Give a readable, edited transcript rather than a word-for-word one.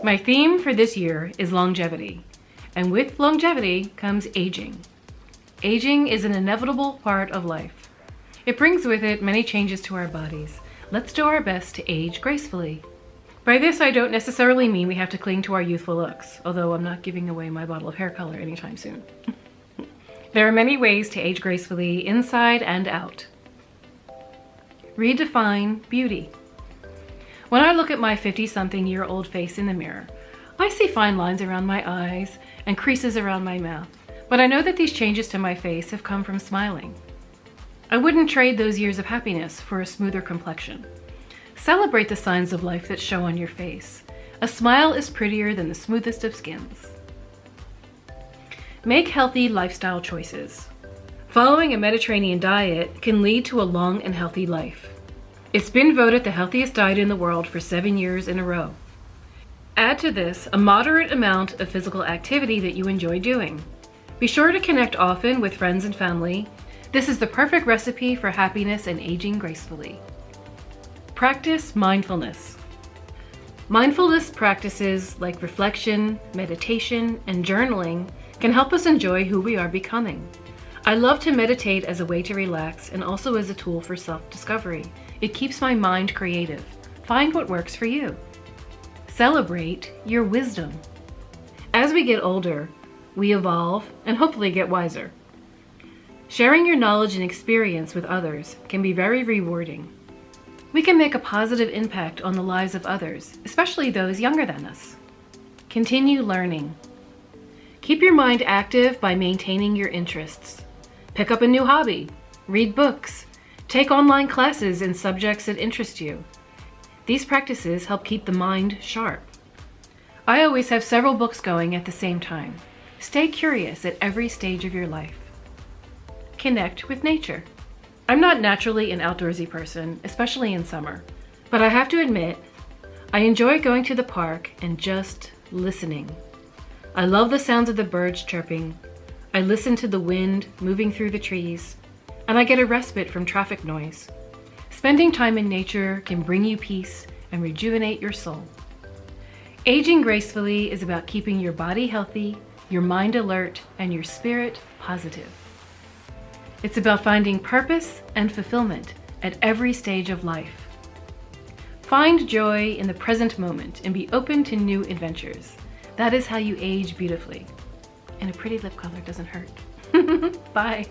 My theme for this year is longevity, and with longevity comes aging. Aging is an inevitable part of life. It brings with it many changes to our bodies. Let's do our best to age gracefully. By this, I don't necessarily mean we have to cling to our youthful looks, although I'm not giving away my bottle of hair color anytime soon. There are many ways to age gracefully, inside and out. Redefine beauty. When I look at my 50-something-year-old face in the mirror, I see fine lines around my eyes and creases around my mouth, but I know that these changes to my face have come from smiling. I wouldn't trade those years of happiness for a smoother complexion. Celebrate the signs of life that show on your face. A smile is prettier than the smoothest of skins. Make healthy lifestyle choices. Following a Mediterranean diet can lead to a long and healthy life. It's been voted the healthiest diet in the world for 7 years in a row. Add to this a moderate amount of physical activity that you enjoy doing. Be sure to connect often with friends and family. This is the perfect recipe for happiness and aging gracefully. Practice mindfulness. Mindfulness practices like reflection, meditation, and journaling can help us enjoy who we are becoming. I love to meditate as a way to relax and also as a tool for self-discovery. It keeps my mind creative. Find what works for you. Celebrate your wisdom. As we get older, we evolve and hopefully get wiser. Sharing your knowledge and experience with others can be very rewarding. We can make a positive impact on the lives of others, especially those younger than us. Continue learning. Keep your mind active by maintaining your interests. Pick up a new hobby, read books, take online classes in subjects that interest you. These practices help keep the mind sharp. I always have several books going at the same time. Stay curious at every stage of your life. Connect with nature. I'm not naturally an outdoorsy person, especially in summer, but I have to admit, I enjoy going to the park and just listening. I love the sounds of the birds chirping. I listen to the wind moving through the trees, and I get a respite from traffic noise. Spending time in nature can bring you peace and rejuvenate your soul. Aging gracefully is about keeping your body healthy, your mind alert, and your spirit positive. It's about finding purpose and fulfillment at every stage of life. Find joy in the present moment and be open to new adventures. That is how you age beautifully. And a pretty lip color doesn't hurt. Bye.